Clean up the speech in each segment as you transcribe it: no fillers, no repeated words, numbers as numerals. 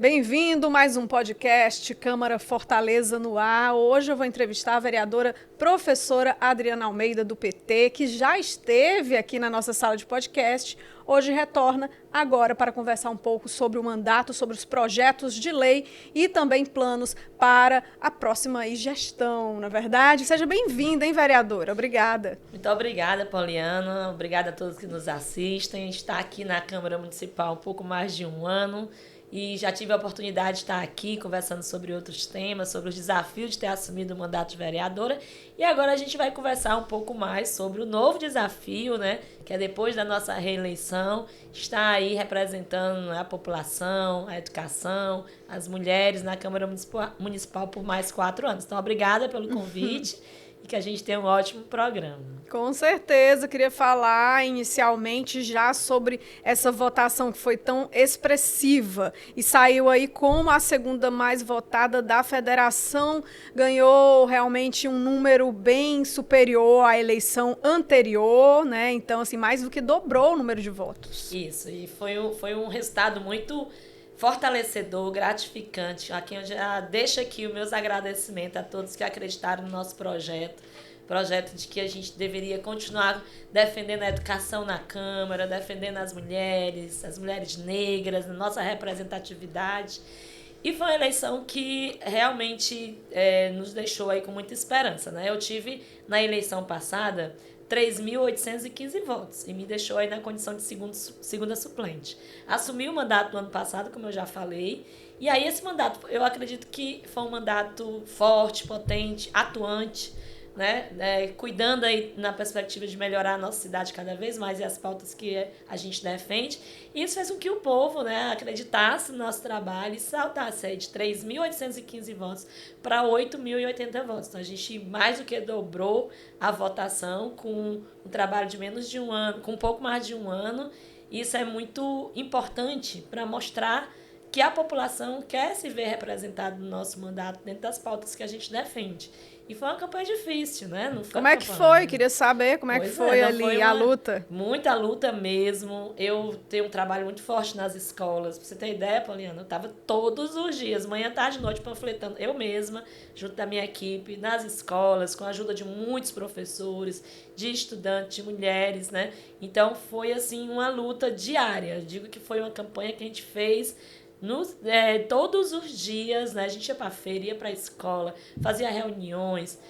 Bem-vindo a mais um podcast Câmara Fortaleza no ar. Hoje eu vou entrevistar a vereadora professora Adriana Almeida, do PT, que já esteve aqui na nossa sala de podcast. Hoje retorna agora para conversar um pouco sobre o mandato, sobre os projetos de lei e também planos para a próxima gestão, na verdade. Seja bem-vinda, hein, vereadora? Obrigada. Muito obrigada, Poliana. Obrigada a todos que nos assistem. Está aqui na Câmara Municipal há um pouco mais de um ano e já tive a oportunidade de estar aqui conversando sobre outros temas, sobre os desafios de ter assumido o mandato de vereadora. E agora a gente vai conversar um pouco mais sobre o novo desafio, né, que é depois da nossa reeleição, estar aí representando a população, a educação, as mulheres na Câmara Municipal por mais 4 anos. Então, obrigada pelo convite. E que a gente tenha um ótimo programa. Com certeza, queria falar inicialmente já sobre essa votação que foi tão expressiva e saiu aí como a segunda mais votada da federação, ganhou realmente um número bem superior à eleição anterior, né? Então, assim, mais do que dobrou o número de votos. Isso, e foi um resultado muito fortalecedor, gratificante, a quem eu já deixo aqui os meus agradecimentos a todos que acreditaram no nosso projeto de que a gente deveria continuar defendendo a educação na Câmara, defendendo as mulheres negras, a nossa representatividade. E foi uma eleição que realmente nos deixou aí com muita esperança, né? Eu tive, na eleição passada, 3.815 votos e me deixou aí na condição de segunda suplente. Assumi o mandato no ano passado, como eu já falei, e aí esse mandato, eu acredito que foi um mandato forte, potente, atuante, né? Cuidando aí na perspectiva de melhorar a nossa cidade cada vez mais e as pautas que a gente defende. E isso fez com que o povo, né, acreditasse no nosso trabalho e saltasse aí de 3.815 votos para 8.080 votos. Então, a gente mais do que dobrou a votação com um trabalho de menos de um ano, com um pouco mais de um ano. E isso é muito importante para mostrar que a população quer se ver representada no nosso mandato dentro das pautas que a gente defende. E foi uma campanha difícil, né? Não foi como é que foi? Queria saber como é que foi ali a luta. Muita luta mesmo. Eu tenho um trabalho muito forte nas escolas. Pra você ter ideia, Poliana, eu estava todos os dias, manhã, tarde e noite, panfletando eu mesma, junto da minha equipe, nas escolas, com a ajuda de muitos professores, de estudantes, de mulheres, né? Então foi assim uma luta diária. Eu digo que foi uma campanha que a gente fez todos os dias, né? A gente ia para a feira, ia para a escola, fazia reuniões,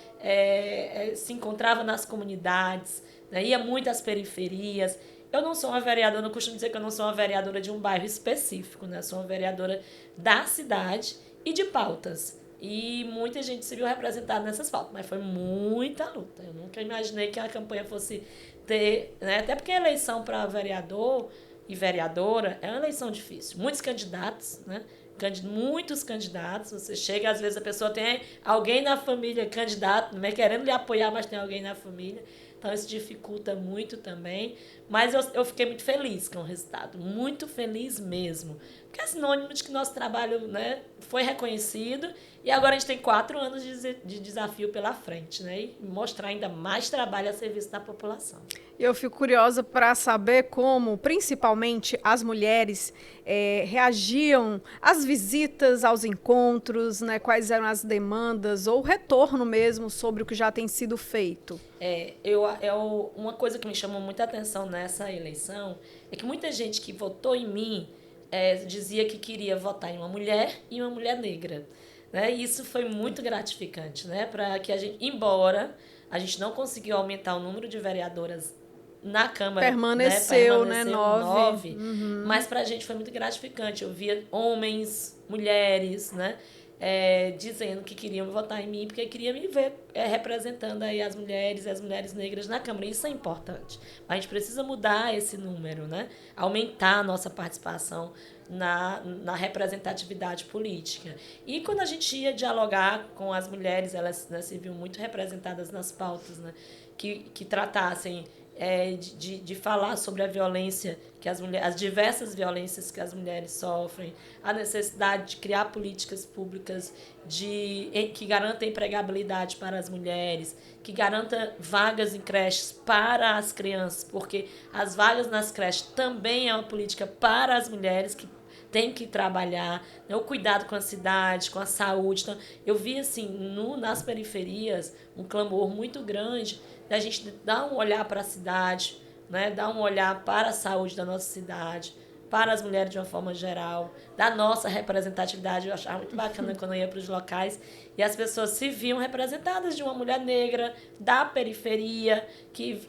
se encontrava nas comunidades, né? Ia muito às periferias. Eu não sou uma vereadora, não costumo dizer que eu não sou uma vereadora de um bairro específico, né? Eu sou uma vereadora da cidade e de pautas. E muita gente se viu representada nessas pautas, mas foi muita luta. Eu nunca imaginei que a campanha fosse ter, né? Até porque a eleição para vereador e vereadora é uma eleição difícil. Muitos candidatos, né? Muitos candidatos. Você chega, às vezes a pessoa tem alguém na família candidato, né? Querendo lhe apoiar, mas tem alguém na família. Então isso dificulta muito também. Mas eu fiquei muito feliz com o resultado. Muito feliz mesmo. Porque é sinônimo de que nosso trabalho, né, foi reconhecido. E agora a gente tem 4 anos de desafio pela frente, né? E mostrar ainda mais trabalho a serviço da população. Eu fico curiosa para saber como, principalmente, as mulheres reagiam às visitas, aos encontros, né? Quais eram as demandas ou o retorno mesmo sobre o que já tem sido feito. Uma coisa que me chamou muita atenção nessa eleição é que muita gente que votou em mim dizia que queria votar em uma mulher e uma mulher negra. Né? E isso foi muito gratificante, né? Para que a gente, embora a gente não conseguiu aumentar o número de vereadoras na Câmara, permaneceu 9, uhum. Mas para a gente foi muito gratificante. Eu via homens, mulheres, né? Dizendo que queriam votar em mim porque queriam me ver representando aí as mulheres e as mulheres negras na Câmara. Isso é importante. A gente precisa mudar esse número, né? Aumentar a nossa participação na representatividade política. E quando a gente ia dialogar com as mulheres, elas, né, se viam muito representadas nas pautas, né, que tratassem de falar sobre a violência que as diversas violências que as mulheres sofrem, a necessidade de criar políticas públicas que garantam empregabilidade para as mulheres, que garantam vagas em creches para as crianças, porque as vagas nas creches também é uma política para as mulheres que tem que trabalhar, né? O cuidado com a cidade, com a saúde. Então, eu vi, assim, nas periferias, um clamor muito grande da gente dar um olhar para a cidade, né? Dar um olhar para a saúde da nossa cidade, para as mulheres de uma forma geral, da nossa representatividade. Eu achava muito bacana quando eu ia para os locais e as pessoas se viam representadas de uma mulher negra, da periferia, que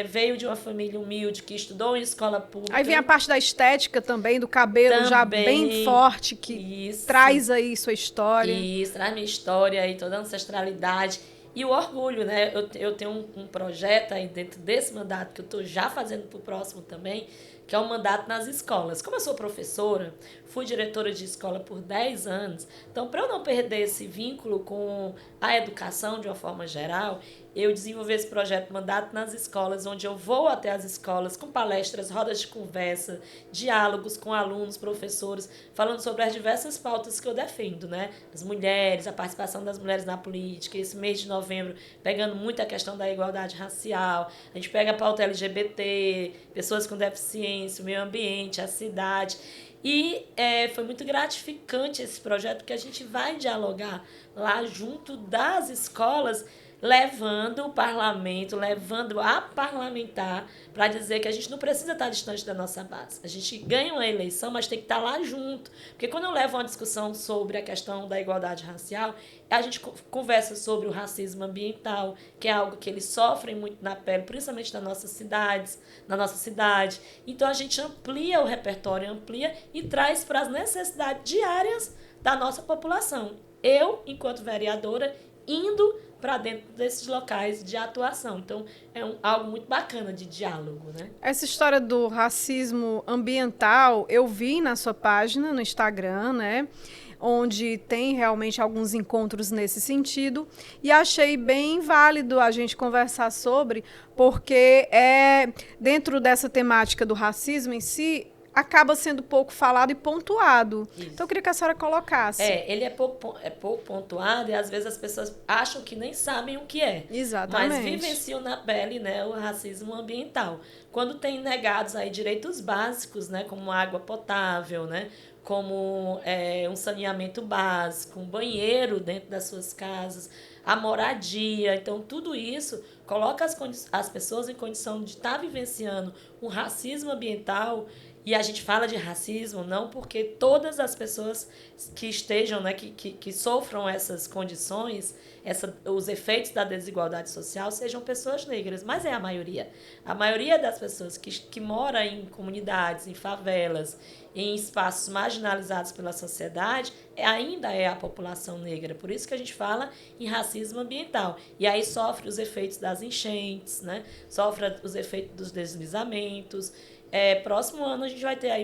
veio de uma família humilde, que estudou em escola pública. Aí vem a parte da estética também, do cabelo também, já bem forte, que isso, traz aí sua história. Isso, traz minha história e toda a ancestralidade. E o orgulho, né? Eu tenho um projeto aí dentro desse mandato que eu estou já fazendo para o próximo também, que é o mandato nas escolas. Como eu sou professora, fui diretora de escola por 10 anos, então, para eu não perder esse vínculo com a educação de uma forma geral, eu desenvolvi esse projeto Mandato nas Escolas, onde eu vou até as escolas com palestras, rodas de conversa, diálogos com alunos, professores, falando sobre as diversas pautas que eu defendo, né? As mulheres, a participação das mulheres na política, esse mês de novembro, pegando muito a questão da igualdade racial, a gente pega a pauta LGBT, pessoas com deficiência, o meio ambiente, a cidade. E foi muito gratificante esse projeto, porque a gente vai dialogar lá junto das escolas, levando o parlamento, levando a parlamentar para dizer que a gente não precisa estar distante da nossa base. A gente ganha uma eleição, mas tem que estar lá junto. Porque quando eu levo uma discussão sobre a questão da igualdade racial, a gente conversa sobre o racismo ambiental, que é algo que eles sofrem muito na pele, principalmente nas nossas cidades, na nossa cidade. Então a gente amplia o repertório, amplia e traz para as necessidades diárias da nossa população. Eu, enquanto vereadora, indo para dentro desses locais de atuação. Então, é algo muito bacana de diálogo, né? Essa história do racismo ambiental, eu vi na sua página, no Instagram, né? Onde tem realmente alguns encontros nesse sentido, e achei bem válido a gente conversar sobre, porque dentro dessa temática do racismo em si, acaba sendo pouco falado e pontuado. Isso. Então, eu queria que a senhora colocasse. Ele é pouco pontuado e, às vezes, as pessoas acham que nem sabem o que é. Exatamente. Mas vivenciam na pele, né, o racismo ambiental. Quando tem negados aí direitos básicos, né, como água potável, né, como um saneamento básico, um banheiro dentro das suas casas, a moradia. Então, tudo isso coloca as pessoas em condição de estar vivenciando um racismo ambiental. E a gente fala de racismo não porque todas as pessoas que estejam, né, que sofram essas condições, os efeitos da desigualdade social, sejam pessoas negras, mas é a maioria. A maioria das pessoas que moram em comunidades, em favelas, em espaços marginalizados pela sociedade, ainda é a população negra. Por isso que a gente fala em racismo ambiental. E aí sofre os efeitos das enchentes, né? Sofre os efeitos dos deslizamentos. Próximo ano a gente vai ter aí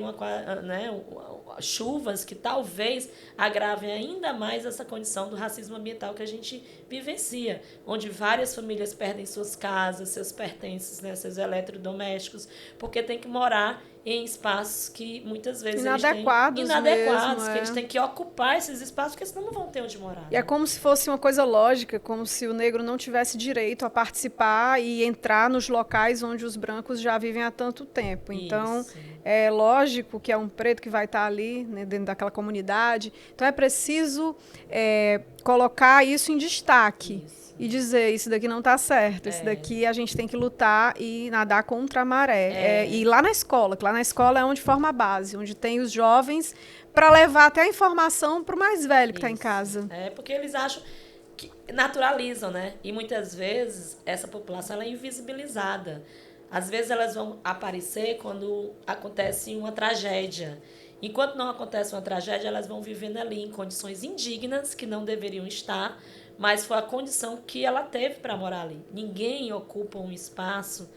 chuvas que talvez agravem ainda mais essa condição do racismo ambiental que a gente vivencia, onde várias famílias perdem suas casas, seus pertences, né, seus eletrodomésticos, porque tem que morar em espaços que muitas vezes inadequados mesmo, que eles têm que ocupar esses espaços, porque senão não vão ter onde morar. E é como se fosse uma coisa lógica, como se o negro não tivesse direito a participar e entrar nos locais onde os brancos já vivem há tanto tempo. Então, isso. É lógico que é um preto que vai estar ali, né, dentro daquela comunidade. Então, é preciso colocar isso em destaque. Isso. E dizer, isso daqui não está certo, esse daqui a gente tem que lutar e nadar contra a maré. E lá na escola, que lá na escola é onde forma a base, onde tem os jovens para levar até a informação para o mais velho que está em casa. Porque eles acham que naturalizam, né? E muitas vezes essa população ela é invisibilizada. Às vezes elas vão aparecer quando acontece uma tragédia. Enquanto não acontece uma tragédia, elas vão vivendo ali em condições indignas, que não deveriam estar, mas foi a condição que ela teve para morar ali. Ninguém ocupa um espaço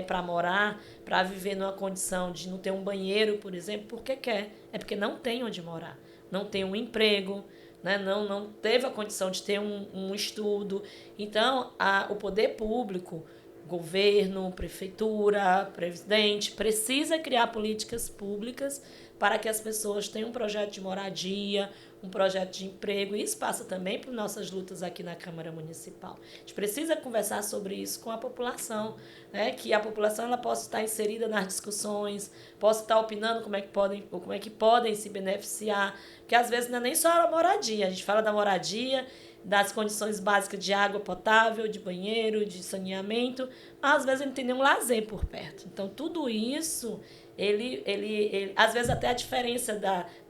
para morar, para viver numa condição de não ter um banheiro, por exemplo, porque quer. É porque não tem onde morar. Não tem um emprego, né? Não teve a condição de ter um estudo. Então, o poder público governo, prefeitura, presidente, precisa criar políticas públicas para que as pessoas tenham um projeto de moradia, um projeto de emprego. E isso passa também por nossas lutas aqui na Câmara Municipal. A gente precisa conversar sobre isso com a população, né? Que a população ela possa estar inserida nas discussões, possa estar opinando como é que podem se beneficiar, porque às vezes não é nem só a moradia, a gente fala da moradia, das condições básicas de água potável, de banheiro, de saneamento, mas às vezes não tem nenhum lazer por perto. Então, tudo isso, às vezes até a diferença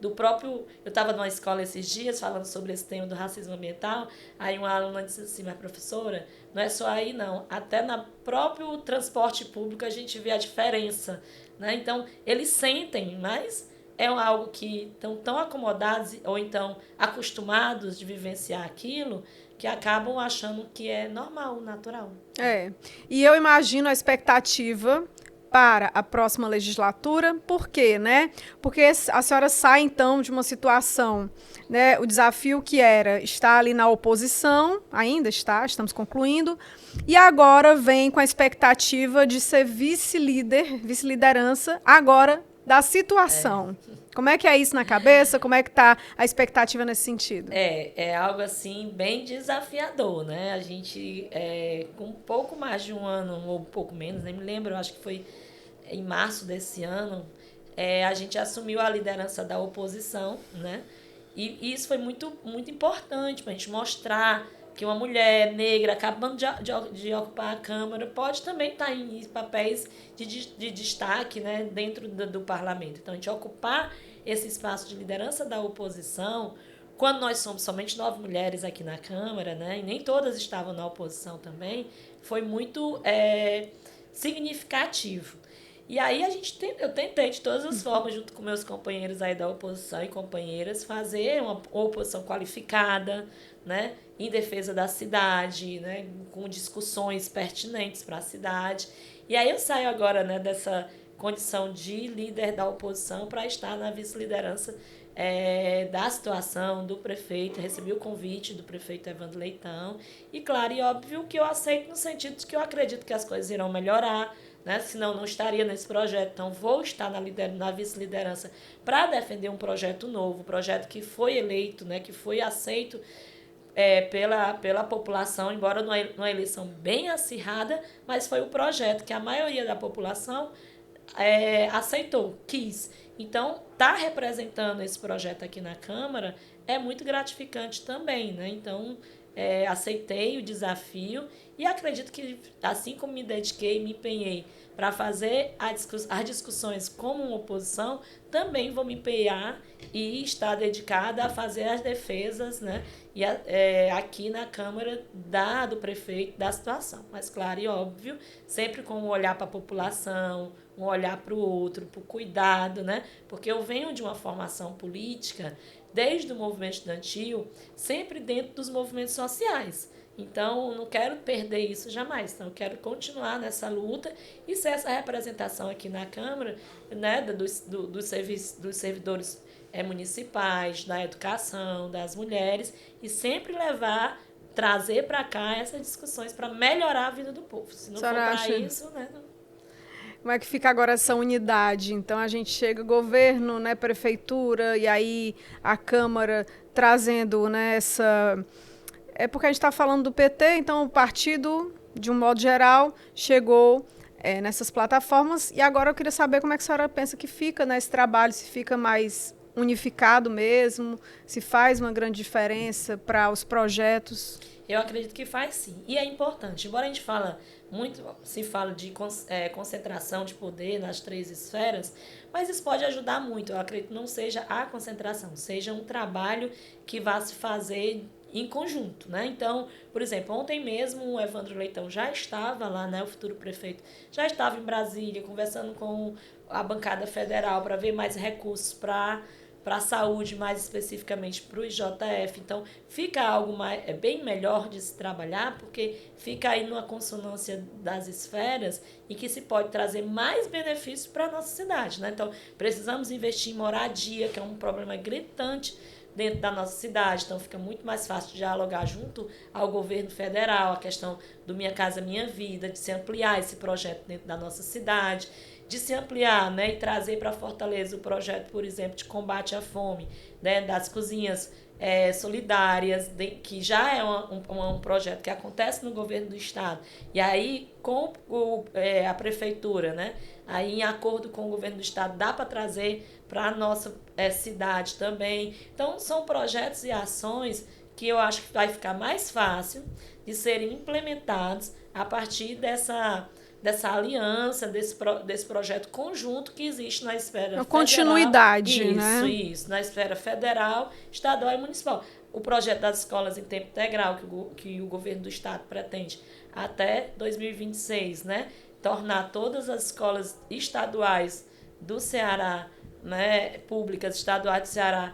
do próprio... Eu estava numa escola esses dias falando sobre esse tema do racismo ambiental, aí uma aluna disse assim, mas professora, não é só aí não, até no próprio transporte público a gente vê a diferença, né? Então, eles sentem, mas... é algo que estão tão acomodados ou então acostumados de vivenciar aquilo que acabam achando que é normal, natural. E eu imagino a expectativa para a próxima legislatura, por quê, né? Porque a senhora sai, então, de uma situação, né? O desafio que era estar ali na oposição, ainda está, estamos concluindo, e agora vem com a expectativa de ser vice-liderança, agora da situação. Como é que é isso na cabeça? Como é que está a expectativa nesse sentido? É algo assim bem desafiador, né? A gente, com um pouco mais de um ano, ou um pouco menos, nem me lembro, eu acho que foi em março desse ano, a gente assumiu a liderança da oposição, né? E isso foi muito, muito importante para a gente mostrar que uma mulher negra acabando de ocupar a Câmara pode também estar em papéis de destaque, né, dentro do parlamento. Então, a gente ocupar esse espaço de liderança da oposição, quando nós somos somente 9 mulheres aqui na Câmara, né, e nem todas estavam na oposição também, foi muito significativo. E aí eu tentei de todas as formas, junto com meus companheiros aí da oposição e companheiras, fazer uma oposição qualificada, né, em defesa da cidade, né, com discussões pertinentes para a cidade. E aí eu saio agora, né, dessa condição de líder da oposição para estar na vice-liderança da situação do prefeito. Recebi o convite do prefeito Evandro Leitão. E, claro e óbvio que eu aceito no sentido de que eu acredito que as coisas irão melhorar, né? Senão não estaria nesse projeto. Então, vou estar na vice-liderança para defender um projeto novo, um projeto que foi eleito, né, que foi aceito pela população, embora numa eleição bem acirrada, mas foi o projeto que a maioria da população aceitou, quis. Então, estar representando esse projeto aqui na Câmara é muito gratificante também, né? Então, aceitei o desafio e acredito que, assim como me dediquei, me empenhei para fazer as discussões como uma oposição, também vou me empenhar e estar dedicada a fazer as defesas, né? E aqui na Câmara do prefeito da situação. Mas, claro e óbvio, sempre com um olhar para a população, um olhar para o outro, para o cuidado, né? Porque eu venho de uma formação política, desde o movimento estudantil, sempre dentro dos movimentos sociais. Então, eu não quero perder isso jamais. Então, eu quero continuar nessa luta e ser essa representação aqui na Câmara, né, dos servidores municipais, da educação, das mulheres, e sempre trazer para cá essas discussões para melhorar a vida do povo. Se não for para isso, né? Como é que fica agora essa unidade? Então, a gente chega, governo, né, prefeitura, e aí a Câmara trazendo, né, essa... É porque a gente está falando do PT, então o partido, de um modo geral, chegou nessas plataformas. E agora eu queria saber como é que a senhora pensa que fica nesse trabalho, se fica mais unificado mesmo, se faz uma grande diferença para os projetos. Eu acredito que faz sim. E é importante. Embora a gente se fala de concentração de poder nas 3 esferas, mas isso pode ajudar muito. Eu acredito que não seja a concentração, seja um trabalho que vá se fazer em conjunto, né? Então, por exemplo, ontem mesmo o Evandro Leitão já estava lá, né, o futuro prefeito, já estava em Brasília, conversando com a bancada federal para ver mais recursos para a saúde, mais especificamente para o IJF. Então, fica algo bem melhor de se trabalhar, porque fica aí numa consonância das esferas e que se pode trazer mais benefícios para a nossa cidade, né? Então, precisamos investir em moradia, que é um problema gritante dentro da nossa cidade. Então, fica muito mais fácil de dialogar junto ao governo federal, a questão do Minha Casa Minha Vida, de se ampliar esse projeto dentro da nossa cidade, de se ampliar, né, e trazer para Fortaleza o projeto, por exemplo, de combate à fome, né, das cozinhas solidárias, que já é um projeto que acontece no governo do estado. E aí, com a prefeitura, né, aí em acordo com o governo do estado, dá para trazer para a nossa cidade também. Então, são projetos e ações que eu acho que vai ficar mais fácil de serem implementados a partir dessa aliança, desse projeto conjunto que existe na esfera federal. Continuidade, né? Isso, na esfera federal, estadual e municipal. O projeto das escolas em tempo integral, que o governo do estado pretende até 2026, né? Tornar todas as escolas estaduais do Ceará, né, públicas estaduais do Ceará,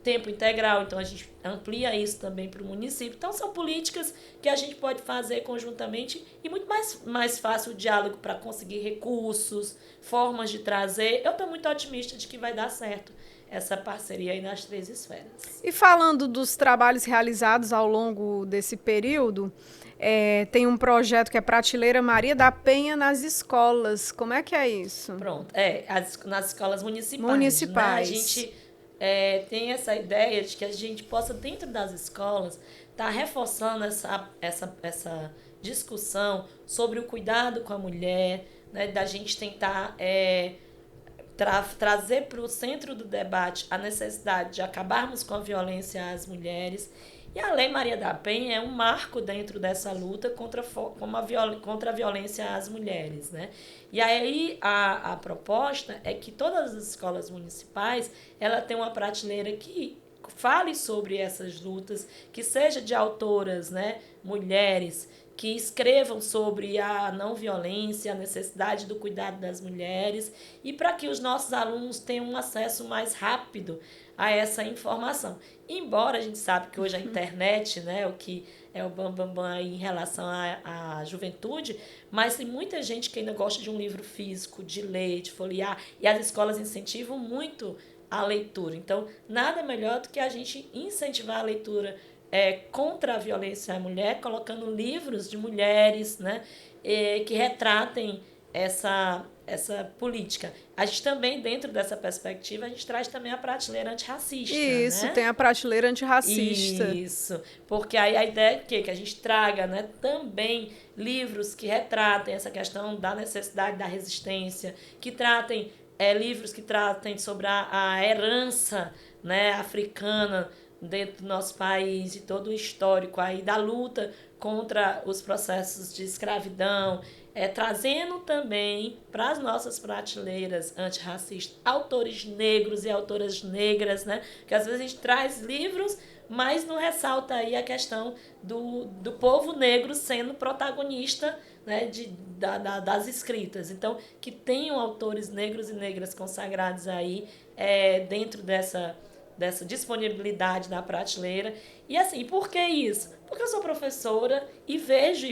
tempo integral, então a gente amplia isso também para o município. Então, são políticas que a gente pode fazer conjuntamente e muito mais fácil o diálogo para conseguir recursos, formas de trazer. Eu estou muito otimista de que vai dar certo essa parceria aí nas 3 esferas. E falando dos trabalhos realizados ao longo desse período, tem um projeto que é Prateleira Maria da Penha nas escolas. Como é que é isso? Pronto, nas escolas municipais. Municipais. Né? A gente tem essa ideia de que a gente possa, dentro das escolas, estar reforçando essa discussão sobre o cuidado com a mulher, né? Da gente tentar trazer para o centro do debate a necessidade de acabarmos com a violência às mulheres. E a Lei Maria da Penha é um marco dentro dessa luta contra a violência às mulheres, né? E aí a proposta é que todas as escolas municipais ela tem uma prateleira que fale sobre essas lutas, que seja de autoras, né, mulheres, que escrevam sobre a não violência, a necessidade do cuidado das mulheres, e para que os nossos alunos tenham um acesso mais rápido a essa informação. Embora a gente sabe que hoje a internet, né, o que é o bambambam aí em relação à juventude, mas tem muita gente que ainda gosta de um livro físico, de ler, de folhear, e as escolas incentivam muito a leitura. Então, nada melhor do que a gente incentivar a leitura contra a violência à mulher, colocando livros de mulheres, né, que retratem essa política. A gente também, dentro dessa perspectiva, a gente traz também a prateleira antirracista. Isso, né? Tem a prateleira antirracista. Isso, porque aí a ideia é que a gente traga, né, também livros que retratem essa questão da necessidade da resistência, que tratem livros que tratem sobre a herança, né, africana dentro do nosso país, e todo o histórico aí da luta contra os processos de escravidão, trazendo também para as nossas prateleiras antirracistas autores negros e autoras negras, né? Que às vezes a gente traz livros, mas não ressalta aí a questão do povo negro sendo protagonista, né, das escritas. Então, que tenham autores negros e negras consagrados aí dentro dessa disponibilidade na prateleira. E assim, por que isso? Porque eu sou professora e vejo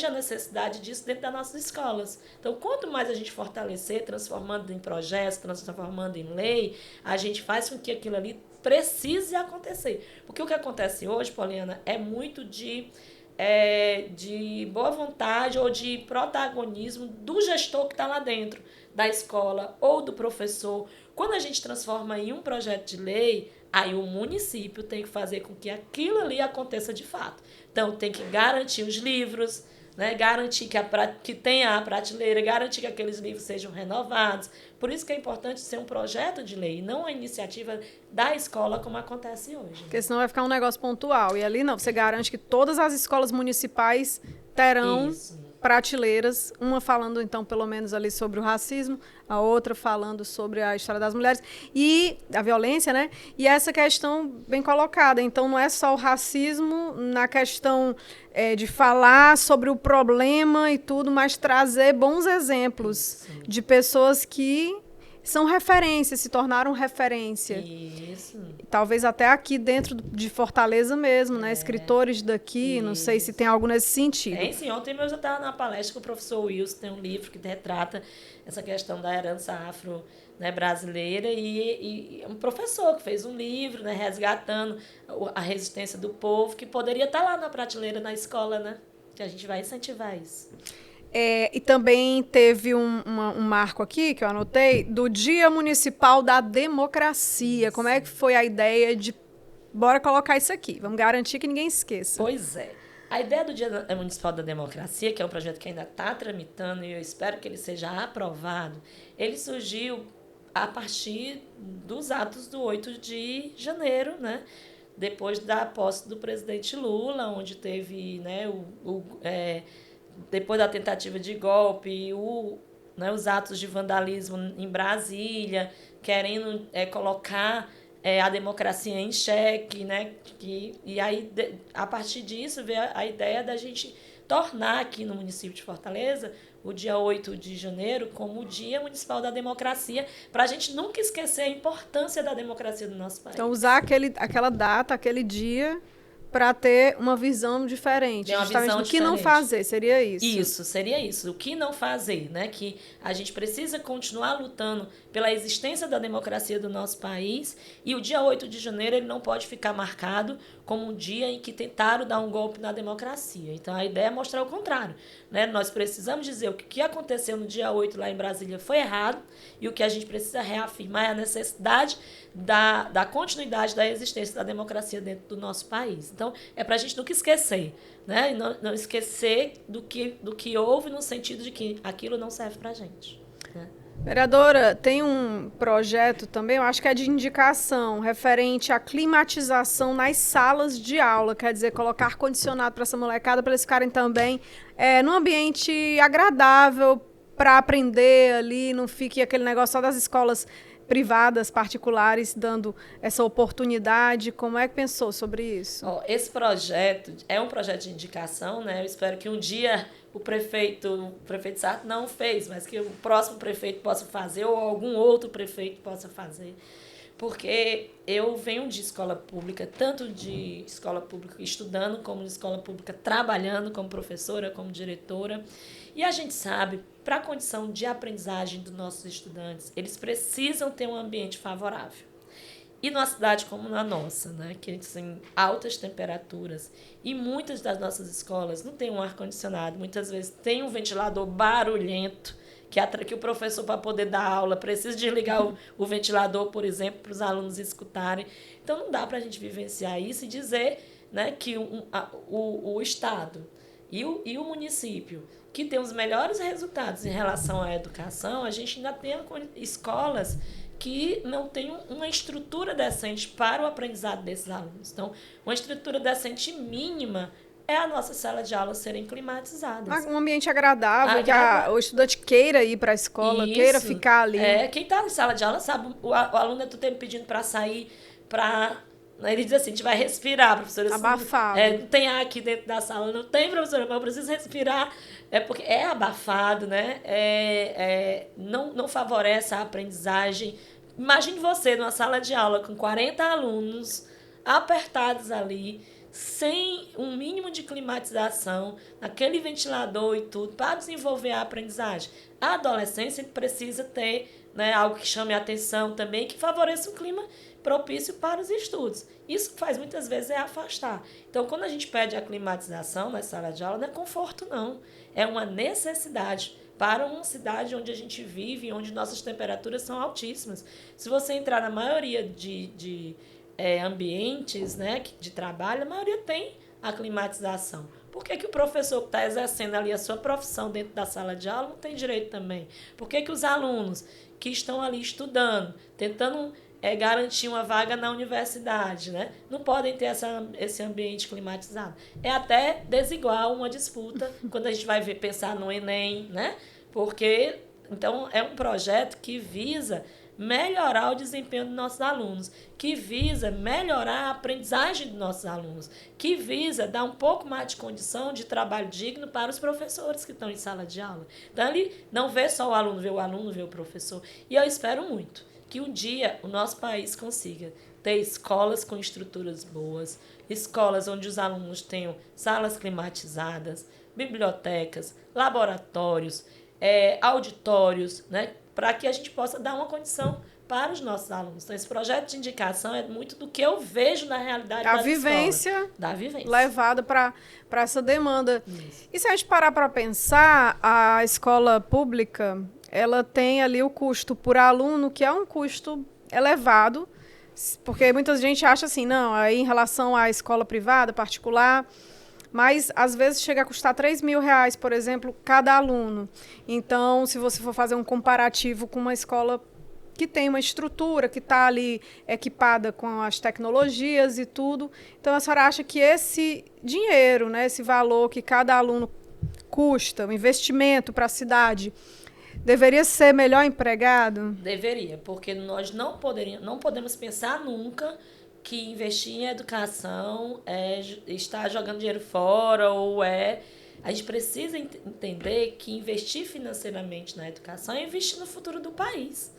a necessidade disso dentro das nossas escolas. Então, quanto mais a gente fortalecer, transformando em projetos, transformando em lei, a gente faz com que aquilo ali precise acontecer. Porque o que acontece hoje, Poliana, é muito de boa vontade ou de protagonismo do gestor que está lá dentro da escola ou do professor. Quando a gente transforma em um projeto de lei, aí o município tem que fazer com que aquilo ali aconteça de fato. Então, tem que garantir os livros, né? Garantir que tenha a prateleira, garantir que aqueles livros sejam renovados. Por isso que é importante ser um projeto de lei, não a iniciativa da escola como acontece hoje. Porque senão vai ficar um negócio pontual. E ali não, você garante que todas as escolas municipais terão prateleiras, uma falando então pelo menos ali sobre o racismo, a outra falando sobre a história das mulheres e a violência, né? E essa questão bem colocada. Então não é só o racismo na questão de falar sobre o problema e tudo, mas trazer bons exemplos de pessoas que são referências, se tornaram referência. Isso. Talvez até aqui dentro de Fortaleza mesmo, né? Escritores daqui, não sei se tem algo nesse sentido. Sim, ontem eu já estava na palestra com o professor Wilson, tem um livro que retrata essa questão da herança afro, né, brasileira, e um professor que fez um livro, né, resgatando a resistência do povo, que poderia estar lá na prateleira na escola, né? Que a gente vai incentivar isso. E também teve um marco aqui, que eu anotei, do Dia Municipal da Democracia. Como é que foi a ideia de, bora colocar isso aqui, vamos garantir que ninguém esqueça. Pois é. A ideia do Dia Municipal da Democracia, que é um projeto que ainda está tramitando e eu espero que ele seja aprovado, ele surgiu a partir dos atos do 8 de janeiro, né? Depois da posse do presidente Lula, onde teve, né, depois da tentativa de golpe, os atos de vandalismo em Brasília, querendo colocar a democracia em xeque, né? E aí, a partir disso, veio a ideia da gente tornar aqui no município de Fortaleza o dia 8 de janeiro como o Dia Municipal da Democracia, para a gente nunca esquecer a importância da democracia do nosso país. Então, usar aquela data, aquele dia, para ter uma visão diferente. Justamente do que não fazer, seria isso? Isso, seria isso. O que não fazer, né? Que a gente precisa continuar lutando pela existência da democracia do nosso país, e o dia 8 de janeiro ele não pode ficar marcado como um dia em que tentaram dar um golpe na democracia. Então, a ideia é mostrar o contrário, né? Nós precisamos dizer o que aconteceu no dia 8 lá em Brasília foi errado, e o que a gente precisa reafirmar é a necessidade da continuidade da existência da democracia dentro do nosso país. Então, é para a gente nunca esquecer, né? E não esquecer do que houve, no sentido de que aquilo não serve para a gente, né? Vereadora, tem um projeto também, eu acho que é de indicação, referente à climatização nas salas de aula, quer dizer, colocar ar-condicionado para essa molecada, para eles ficarem também num ambiente agradável para aprender ali, não fique aquele negócio só das escolas privadas, particulares, dando essa oportunidade. Como é que pensou sobre isso? Esse projeto é um projeto de indicação, né? Eu espero que um dia o prefeito Sarto não fez, mas que o próximo prefeito possa fazer, ou algum outro prefeito possa fazer. Porque eu venho de escola pública, tanto de escola pública estudando, como de escola pública trabalhando como professora, como diretora. E a gente sabe, para a condição de aprendizagem dos nossos estudantes, eles precisam ter um ambiente favorável. E numa cidade como a nossa, né, que tem altas temperaturas, e muitas das nossas escolas não têm um ar-condicionado, muitas vezes tem um ventilador barulhento, que o professor, para poder dar aula, precisa desligar o ventilador, por exemplo, para os alunos escutarem. Então, não dá para a gente vivenciar isso e dizer, né, que o Estado e o município, que tem os melhores resultados em relação à educação, a gente ainda tem escolas que não tem uma estrutura decente para o aprendizado desses alunos. Então, uma estrutura decente mínima é a nossa sala de aula serem climatizadas. Um ambiente agradável, que o estudante queira ir para a escola, queira ficar ali. Quem está na sala de aula sabe, o aluno está tempo pedindo para sair, ele diz assim, a gente vai respirar, professora. Abafado. Não tem ar aqui dentro da sala. Não tem, professora, mas eu preciso respirar. Porque é abafado, né? Não favorece a aprendizagem. Imagine você numa sala de aula com 40 alunos apertados ali, sem um mínimo de climatização, naquele ventilador e tudo, para desenvolver a aprendizagem. A adolescência precisa ter, né, algo que chame a atenção também, que favoreça um clima propício para os estudos. Isso faz muitas vezes afastar. Então, quando a gente pede a climatização na sala de aula, não é conforto, não. É uma necessidade para uma cidade onde a gente vive, onde nossas temperaturas são altíssimas. Se você entrar na maioria de ambientes, né, de trabalho, a maioria tem a climatização. Por que o professor que está exercendo ali a sua profissão dentro da sala de aula não tem direito também? Por que os alunos que estão ali estudando, tentando garantir uma vaga na universidade, né, não podem ter esse ambiente climatizado? É até desigual uma disputa quando a gente vai pensar no Enem, né? Porque, então, é um projeto que visa melhorar o desempenho dos nossos alunos, que visa melhorar a aprendizagem dos nossos alunos, que visa dar um pouco mais de condição de trabalho digno para os professores que estão em sala de aula. Então, ele não vê só o aluno vê o professor. E eu espero muito que um dia o nosso país consiga ter escolas com estruturas boas, escolas onde os alunos tenham salas climatizadas, bibliotecas, laboratórios, auditórios, né, para que a gente possa dar uma condição para os nossos alunos. Então, esse projeto de indicação é muito do que eu vejo na realidade das escolas. Da vivência levada para essa demanda. Isso. E se a gente parar para pensar, a escola pública, ela tem ali o custo por aluno, que é um custo elevado, porque muita gente acha assim, não, aí em relação à escola privada, particular, mas às vezes chega a custar R$3.000, por exemplo, cada aluno. Então, se você for fazer um comparativo com uma escola que tem uma estrutura, que está ali equipada com as tecnologias e tudo, então a senhora acha que esse dinheiro, né, esse valor que cada aluno custa, o investimento para a cidade, deveria ser melhor empregado? Deveria, porque nós não podemos pensar nunca que investir em educação é estar jogando dinheiro fora A gente precisa entender que investir financeiramente na educação é investir no futuro do país.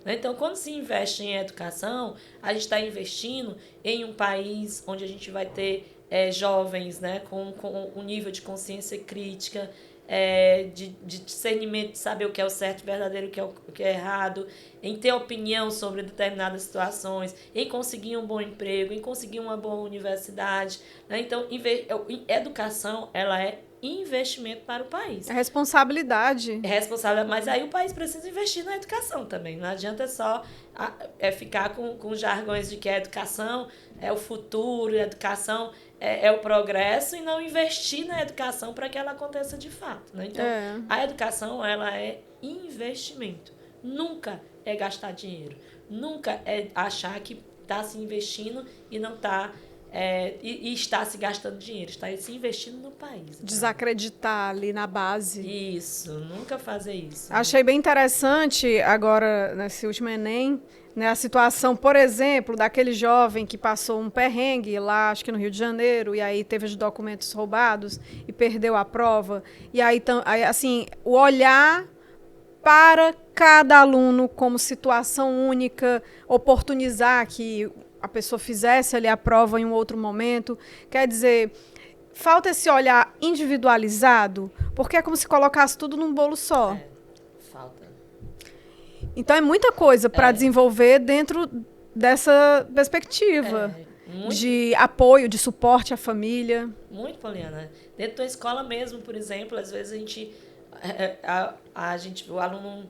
Então, quando se investe em educação, a gente está investindo em um país onde a gente vai ter jovens, né, com um nível de consciência crítica, de discernimento, de saber o que é o certo, o verdadeiro, o que é errado, em ter opinião sobre determinadas situações, em conseguir um bom emprego, em conseguir uma boa universidade. Né? Então, educação, ela é investimento para o país. É responsabilidade. É responsabilidade, mas aí o país precisa investir na educação também. Não adianta só ficar com jargões de que a educação é o futuro, a educação é o progresso, e não investir na educação para que ela aconteça de fato. Né? Então, a educação, ela é investimento. Nunca é gastar dinheiro. Nunca é achar que está se investindo e não está... e está se gastando dinheiro, está se investindo no país. Desacreditar ali na base. Isso, nunca fazer isso. Achei bem interessante agora, nesse último Enem, né, a situação, por exemplo, daquele jovem que passou um perrengue lá, acho que no Rio de Janeiro, e aí teve os documentos roubados e perdeu a prova. E aí, assim, o olhar para cada aluno como situação única, oportunizar que a pessoa fizesse ali a prova em um outro momento. Quer dizer, falta esse olhar individualizado, porque é como se colocasse tudo num bolo só. Falta. Então é muita coisa para desenvolver dentro dessa perspectiva de apoio, de suporte à família. Muito, Poliana. Dentro da escola mesmo, por exemplo, às vezes o aluno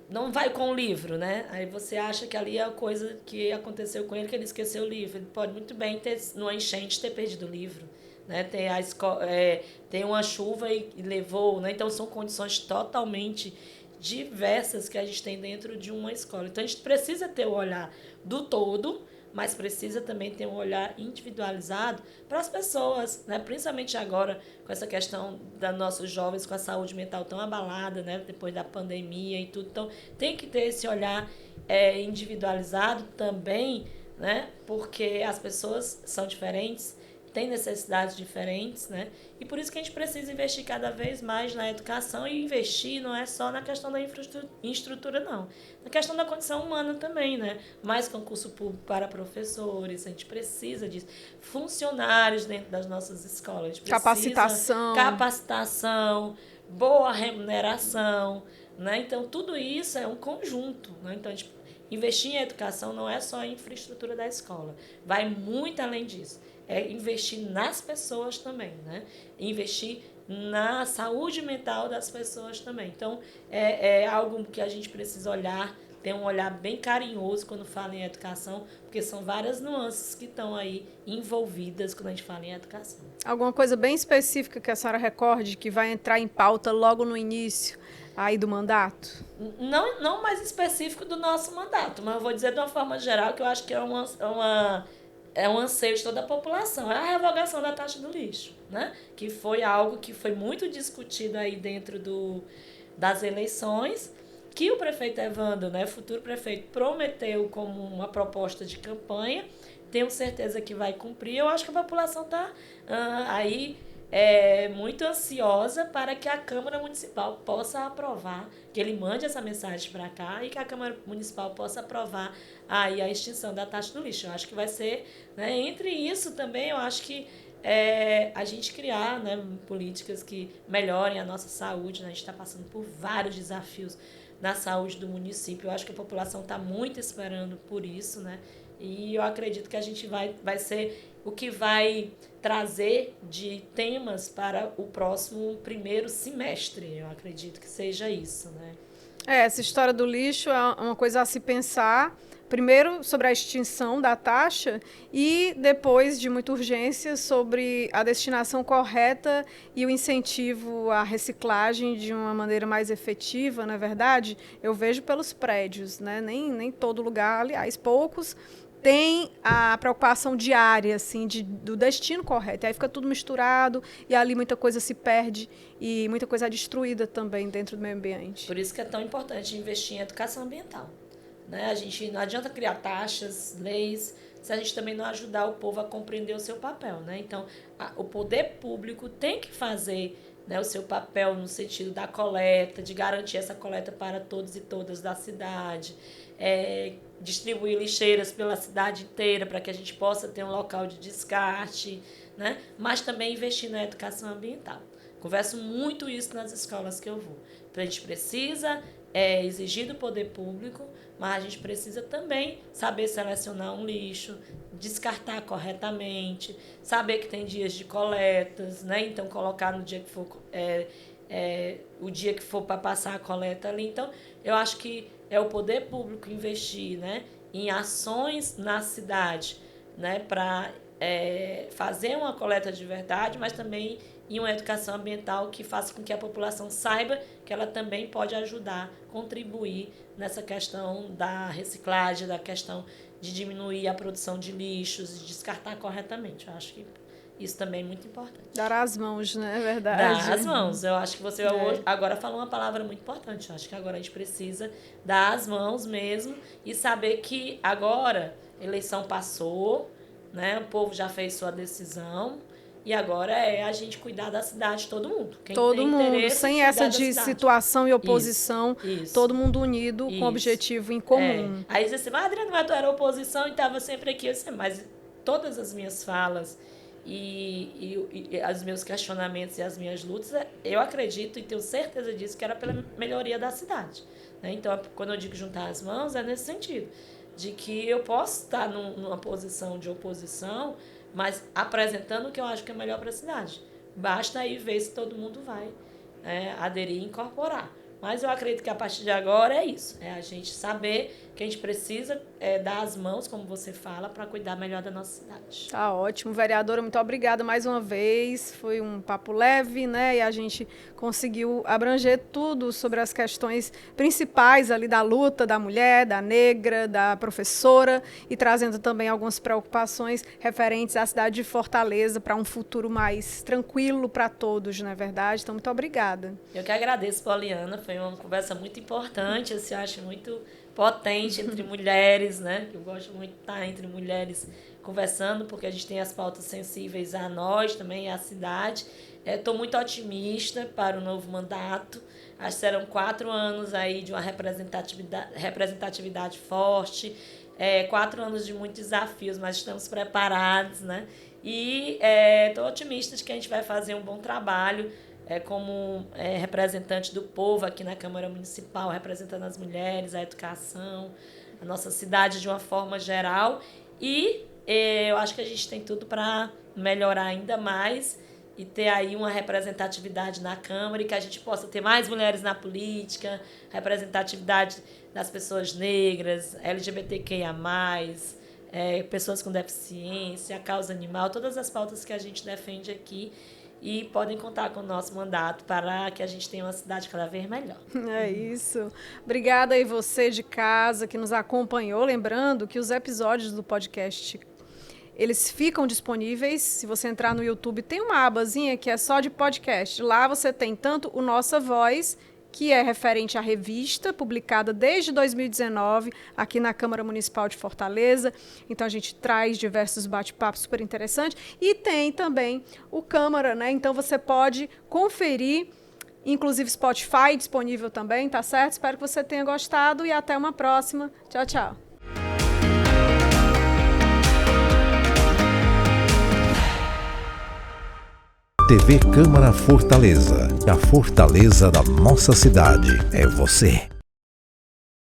não vai com o livro, né? Aí você acha que ali é a coisa que aconteceu com ele, que ele esqueceu o livro. Ele pode muito bem, numa enchente, ter perdido o livro. Né? Tem uma chuva e levou. Né? Então, são condições totalmente diversas que a gente tem dentro de uma escola. Então, a gente precisa ter o olhar do todo, mas precisa também ter um olhar individualizado para as pessoas, né? Principalmente agora com essa questão dos nossos jovens com a saúde mental tão abalada, né? Depois da pandemia e tudo. Então, tem que ter esse olhar individualizado também, né? Porque as pessoas são diferentes, têm necessidades diferentes, né? E por isso que a gente precisa investir cada vez mais na educação, e investir não é só na questão da infraestrutura, não. Na questão da condição humana também, né? Mais concurso público para professores, a gente precisa disso. Funcionários dentro das nossas escolas. A gente precisa capacitação, boa remuneração, né? Então, tudo isso é um conjunto, né? Então, a gente investir em educação não é só a infraestrutura da escola. Vai muito além disso. É investir nas pessoas também, né? Investir na saúde mental das pessoas também. Então, é algo que a gente precisa olhar, ter um olhar bem carinhoso quando fala em educação, porque são várias nuances que estão aí envolvidas quando a gente fala em educação. Alguma coisa bem específica que a senhora recorde, que vai entrar em pauta logo no início aí do mandato? Não mais específico do nosso mandato, mas eu vou dizer de uma forma geral, que eu acho que é um anseio de toda a população, é a revogação da taxa do lixo, né? Que foi algo que foi muito discutido aí dentro das eleições, que o prefeito Evandro, né, futuro prefeito, prometeu como uma proposta de campanha. Tenho certeza que vai cumprir. Eu acho que a população está aí muito ansiosa para que a Câmara Municipal possa aprovar, que ele mande essa mensagem para cá e que a Câmara Municipal possa aprovar aí a extinção da taxa do lixo. Eu acho que vai ser, né, entre isso também, eu acho que a gente criar, né, políticas que melhorem a nossa saúde, né? A gente está passando por vários desafios na saúde do município. Eu acho que a população está muito esperando por isso, né? E eu acredito que a gente vai ser o que vai trazer de temas para o próximo primeiro semestre. Eu acredito que seja isso, né? Essa história do lixo é uma coisa a se pensar. Primeiro, sobre a extinção da taxa e depois, de muita urgência, sobre a destinação correta e o incentivo à reciclagem de uma maneira mais efetiva, não é verdade? Eu vejo pelos prédios, né? Nem todo lugar, aliás, poucos tem a preocupação diária, assim, do destino correto. E aí fica tudo misturado e ali muita coisa se perde e muita coisa é destruída também dentro do meio ambiente. Por isso que é tão importante investir em educação ambiental. Né? A gente não adianta criar taxas, leis, se a gente também não ajudar o povo a compreender o seu papel. Né? Então, o poder público tem que fazer, né, o seu papel no sentido da coleta, de garantir essa coleta para todos e todas da cidade, distribuir lixeiras pela cidade inteira para que a gente possa ter um local de descarte, né? Mas também investir na educação ambiental. Converso muito isso nas escolas que eu vou. A gente precisa exigir do poder público, mas a gente precisa também saber selecionar um lixo, descartar corretamente, saber que tem dias de coletas, né? Então colocar no dia que for o dia que for para passar a coleta ali. Então, eu acho que é o poder público investir, né, em ações na cidade, né, para fazer uma coleta de verdade, mas também em uma educação ambiental que faça com que a população saiba que ela também pode ajudar, contribuir nessa questão da reciclagem, da questão de diminuir a produção de lixos, de descartar corretamente. Eu acho que isso também é muito importante. Dar as mãos, né? É verdade. Dar as mãos. Eu acho que você agora falou uma palavra muito importante. Eu acho que agora a gente precisa dar as mãos mesmo e saber que agora a eleição passou, né? O povo já fez sua decisão e agora é a gente cuidar da cidade, todo mundo. Quem todo tem mundo, sem essa de situação e oposição, isso. Todo mundo unido com objetivo em comum. Aí você diz assim, Adriana, tu era oposição e estava sempre aqui. Eu disse, mas todas as minhas falas e os meus questionamentos e as minhas lutas, eu acredito e tenho certeza disso que era pela melhoria da cidade. Né? Então, quando eu digo juntar as mãos, é nesse sentido, de que eu posso estar numa posição de oposição, mas apresentando o que eu acho que é melhor para a cidade. Basta aí ver se todo mundo vai aderir e incorporar. Mas eu acredito que a partir de agora é isso. É a gente saber que a gente precisa dar as mãos, como você fala, para cuidar melhor da nossa cidade. Tá ótimo. Vereadora, muito obrigada mais uma vez. Foi um papo leve, né? E a gente conseguiu abranger tudo sobre as questões principais ali da luta da mulher, da negra, da professora e trazendo também algumas preocupações referentes à cidade de Fortaleza para um futuro mais tranquilo para todos, não é verdade? Então, muito obrigada. Eu que agradeço, Poliana. Foi uma conversa muito importante, eu acho muito potente entre mulheres, né? Eu gosto muito de estar entre mulheres conversando, porque a gente tem as pautas sensíveis a nós também, à cidade. Estou muito otimista para o novo mandato. Acho que serão 4 anos aí de uma representatividade forte, 4 anos de muitos desafios, mas estamos preparados, né? E estou otimista de que a gente vai fazer um bom trabalho como representante do povo aqui na Câmara Municipal, representando as mulheres, a educação, a nossa cidade de uma forma geral. E eu acho que a gente tem tudo para melhorar ainda mais e ter aí uma representatividade na Câmara e que a gente possa ter mais mulheres na política, representatividade das pessoas negras, LGBTQIA+, pessoas com deficiência, a causa animal, todas as pautas que a gente defende aqui. E podem contar com o nosso mandato para que a gente tenha uma cidade cada vez melhor. É isso. Obrigada aí você de casa que nos acompanhou. Lembrando que os episódios do podcast, eles ficam disponíveis. Se você entrar no YouTube, tem uma abazinha que é só de podcast. Lá você tem tanto o Nossa Voz, que é referente à revista, publicada desde 2019, aqui na Câmara Municipal de Fortaleza. Então, a gente traz diversos bate-papos super interessantes. E tem também o Câmara, né? Então, você pode conferir, inclusive Spotify disponível também, tá certo? Espero que você tenha gostado e até uma próxima. Tchau, tchau. TV Câmara Fortaleza. A fortaleza da nossa cidade é você.